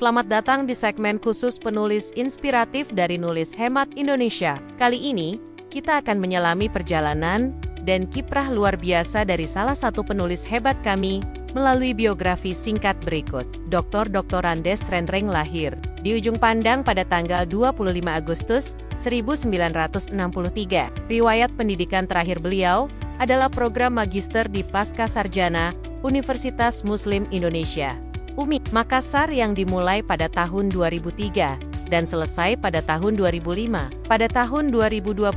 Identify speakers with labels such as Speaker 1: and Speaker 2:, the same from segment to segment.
Speaker 1: Selamat datang di segmen khusus penulis inspiratif dari Nulis Hemat Indonesia. Kali ini, kita akan menyelami perjalanan dan kiprah luar biasa dari salah satu penulis hebat kami melalui biografi singkat berikut. Dr. Andes Renreng lahir di Ujung Pandang pada tanggal 25 Agustus 1963. Riwayat pendidikan terakhir beliau adalah program magister di Pascasarjana Universitas Muslim Indonesia, UMI, Makassar yang dimulai pada tahun 2003 dan selesai pada tahun 2005. Pada tahun 2021,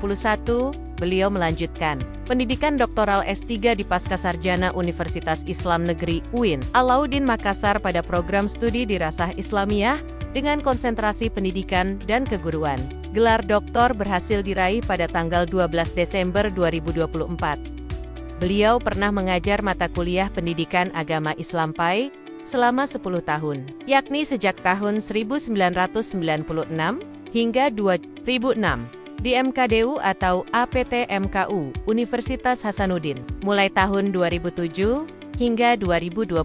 Speaker 1: beliau melanjutkan pendidikan doktoral S3 di Pascasarjana Universitas Islam Negeri UIN Alauddin Makassar pada program studi Dirasah Islamiyah dengan konsentrasi pendidikan dan keguruan. Gelar doktor berhasil diraih pada tanggal 12 Desember 2024. Beliau pernah mengajar mata kuliah pendidikan agama Islam PAI selama 10 tahun, yakni sejak tahun 1996 hingga 2006 di MKDU atau APT MKU Universitas Hasanuddin. Mulai tahun 2007 hingga 2021,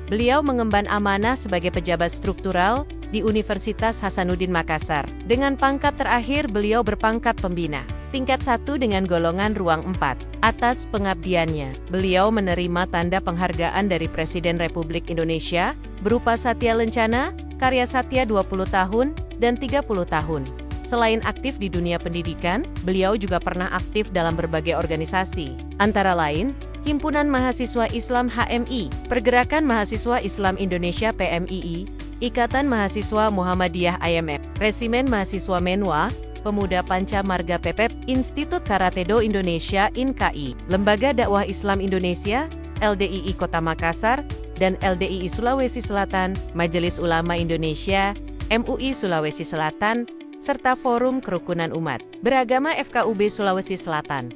Speaker 1: beliau mengemban amanah sebagai pejabat struktural di Universitas Hasanuddin Makassar. Dengan pangkat terakhir beliau berpangkat pembina tingkat 1 dengan golongan ruang 4. Atas pengabdiannya, beliau menerima tanda penghargaan dari Presiden Republik Indonesia berupa Satya Lencana, Karya Satya 20 tahun, dan 30 tahun. Selain aktif di dunia pendidikan, beliau juga pernah aktif dalam berbagai organisasi, antara lain, Himpunan Mahasiswa Islam HMI, Pergerakan Mahasiswa Islam Indonesia PMII, Ikatan Mahasiswa Muhammadiyah IMF, Resimen Mahasiswa Menwa, Pemuda Panca Marga PPP, Institut Karatedo Indonesia INKAI, Lembaga Dakwah Islam Indonesia, LDII Kota Makassar, dan LDII Sulawesi Selatan, Majelis Ulama Indonesia, MUI Sulawesi Selatan, serta Forum Kerukunan Umat Beragama FKUB Sulawesi Selatan.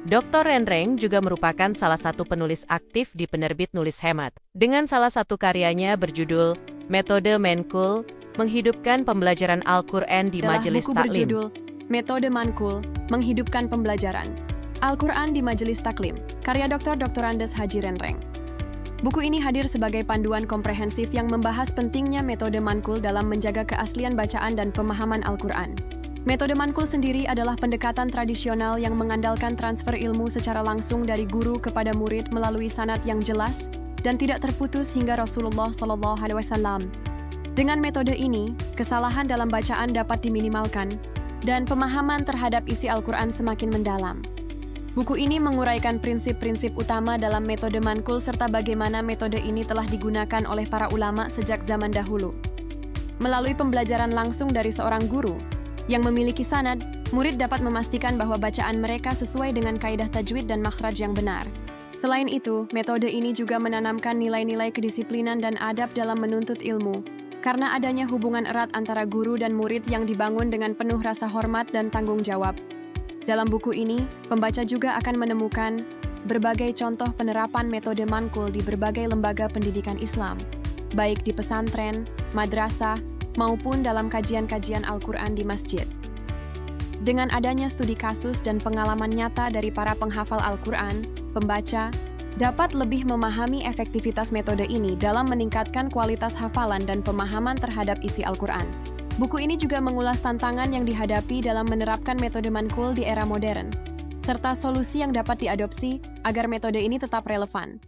Speaker 1: Dr. Renreng juga merupakan salah satu penulis aktif di penerbit Nulis Hemat, dengan salah satu karyanya berjudul Metode Mankul, menghidupkan pembelajaran Al-Quran di Majelis Taklim.
Speaker 2: Berjudul Metode Mankul, menghidupkan pembelajaran Al-Quran di Majelis Taklim, karya Dr. Andes Haji Renreng. Buku ini hadir sebagai panduan komprehensif yang membahas pentingnya metode mankul dalam menjaga keaslian bacaan dan pemahaman Al-Quran. Metode mankul sendiri adalah pendekatan tradisional yang mengandalkan transfer ilmu secara langsung dari guru kepada murid melalui sanad yang jelas dan tidak terputus hingga Rasulullah SAW. Dengan metode ini, kesalahan dalam bacaan dapat diminimalkan dan pemahaman terhadap isi Al-Quran semakin mendalam. Buku ini menguraikan prinsip-prinsip utama dalam metode mankul serta bagaimana metode ini telah digunakan oleh para ulama sejak zaman dahulu. Melalui pembelajaran langsung dari seorang guru yang memiliki sanad, murid dapat memastikan bahwa bacaan mereka sesuai dengan kaidah tajwid dan makhraj yang benar. Selain itu, metode ini juga menanamkan nilai-nilai kedisiplinan dan adab dalam menuntut ilmu, karena adanya hubungan erat antara guru dan murid yang dibangun dengan penuh rasa hormat dan tanggung jawab. Dalam buku ini, pembaca juga akan menemukan berbagai contoh penerapan metode mankul di berbagai lembaga pendidikan Islam, baik di pesantren, madrasah, maupun dalam kajian-kajian Al-Quran di masjid. Dengan adanya studi kasus dan pengalaman nyata dari para penghafal Al-Quran, pembaca dapat lebih memahami efektivitas metode ini dalam meningkatkan kualitas hafalan dan pemahaman terhadap isi Al-Quran. Buku ini juga mengulas tantangan yang dihadapi dalam menerapkan metode mankul di era modern, serta solusi yang dapat diadopsi agar metode ini tetap relevan.